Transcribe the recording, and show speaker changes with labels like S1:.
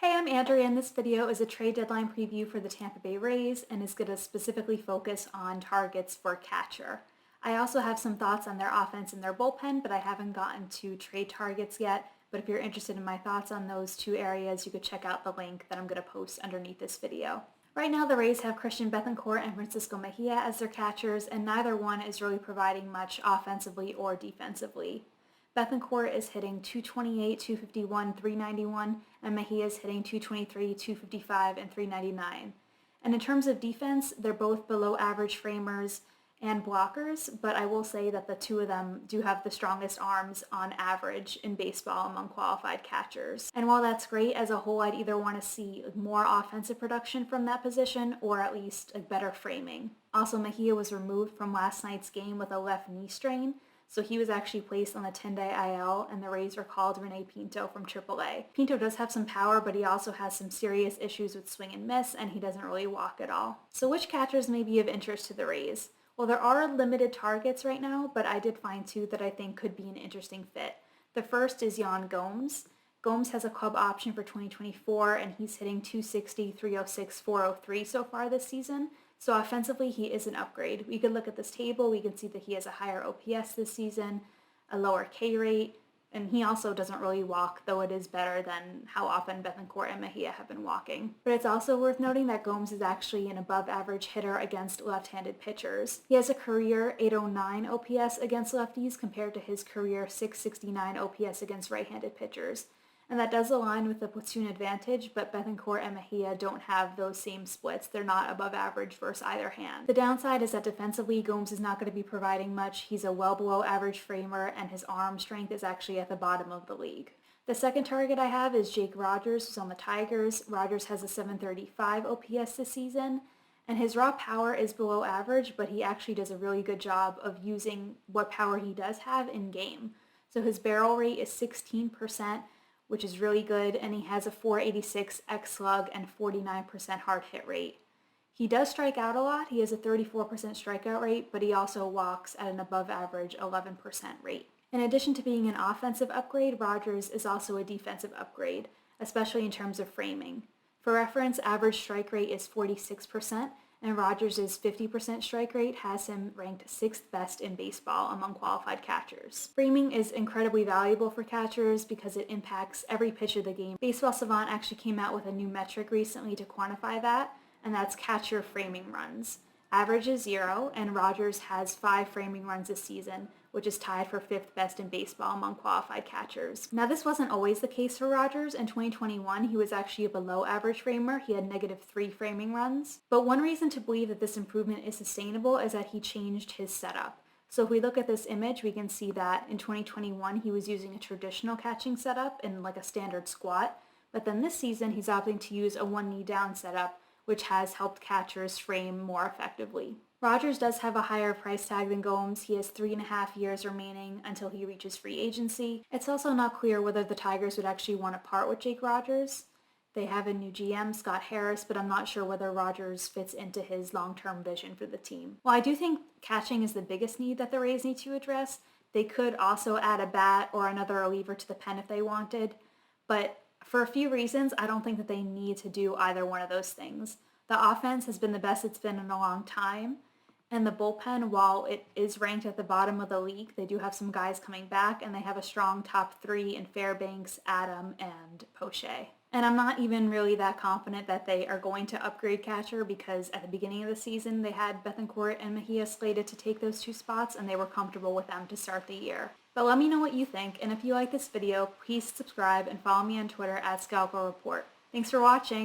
S1: Hey, I'm Andrea, and this video is a trade deadline preview for the Tampa Bay Rays and is going to specifically focus on targets for catcher. I also have some thoughts on their offense and their bullpen, but I haven't gotten to trade targets yet. But if you're interested in my thoughts on those two areas, you could check out the link that I'm going to post underneath this video. Right now, the Rays have Christian Bethancourt and Francisco Mejia as their catchers, and neither one is really providing much offensively or defensively. Bethancourt is hitting 228, 251, 391, and Mejia is hitting 223, 255, and 399. And in terms of defense, they're both below average framers and blockers, but I will say that the two of them do have the strongest arms on average in baseball among qualified catchers. And while that's great, as a whole, I'd either want to see more offensive production from that position or at least a better framing. Also, Mejia was removed from last night's game with a left knee strain, so he was actually placed on the 10-day IL, and the Rays recalled Rene Pinto from AAA. Pinto does have some power, but he also has some serious issues with swing and miss, and he doesn't really walk at all. So which catchers may be of interest to the Rays? Well, there are limited targets right now, but I did find two that I think could be an interesting fit. The first is Gomes. Gomes has a club option for 2024, and he's hitting 260, 306, 403 so far this season. So offensively, he is an upgrade. We could look at this table. We can see that he has a higher OPS this season, a lower K rate, and he also doesn't really walk, though it is better than how often Bethancourt and Mejia have been walking. But it's also worth noting that Gomes is actually an above-average hitter against left-handed pitchers. He has a career 809 OPS against lefties compared to his career 669 OPS against right-handed pitchers. And that does align with the platoon advantage, but Bethancourt and Mejia don't have those same splits. They're not above average versus either hand. The downside is that defensively, Gomes is not going to be providing much. He's a well below average framer, and his arm strength is actually at the bottom of the league. The second target I have is Jake Rogers, who's on the Tigers. Rogers has a 735 OPS this season, and his raw power is below average, but he actually does a really good job of using what power he does have in game. So his barrel rate is 16%, which is really good, and he has a 486 xSlug and 49% hard hit rate. He does strike out a lot. He has a 34% strikeout rate, but he also walks at an above average 11% rate. In addition to being an offensive upgrade, Rogers is also a defensive upgrade, especially in terms of framing. For reference, average strike rate is 46%, and Rogers' 50% strike rate has him ranked 6th best in baseball among qualified catchers. Framing is incredibly valuable for catchers because it impacts every pitch of the game. Baseball Savant actually came out with a new metric recently to quantify that, and that's catcher framing runs. Average is 0, and Rogers has 5 framing runs this season, which is tied for 5th best in baseball among qualified catchers. Now, this wasn't always the case for Rogers. In 2021, he was actually a below average framer. He had -3 framing runs. But one reason to believe that this improvement is sustainable is that he changed his setup. So if we look at this image, we can see that in 2021, he was using a traditional catching setup in like a standard squat. But then this season, he's opting to use a one knee down setup, which has helped catchers frame more effectively. Rogers does have a higher price tag than Gomes. He has 3.5 years remaining until he reaches free agency. It's also not clear whether the Tigers would actually want to part with Jake Rogers. They have a new GM, Scott Harris, but I'm not sure whether Rogers fits into his long-term vision for the team. While I do think catching is the biggest need that the Rays need to address, they could also add a bat or another reliever to the pen if they wanted, but for a few reasons, I don't think that they need to do either one of those things. The offense has been the best it's been in a long time, and the bullpen, while it is ranked at the bottom of the league, they do have some guys coming back, and they have a strong top 3 in Fairbanks, Adam, and Poche. And I'm not even really that confident that they are going to upgrade catcher because at the beginning of the season, they had Bethancourt and Mejia slated to take those 2 spots, and they were comfortable with them to start the year. But let me know what you think, and if you like this video, please subscribe and follow me on Twitter at Scalpel Report. Thanks for watching!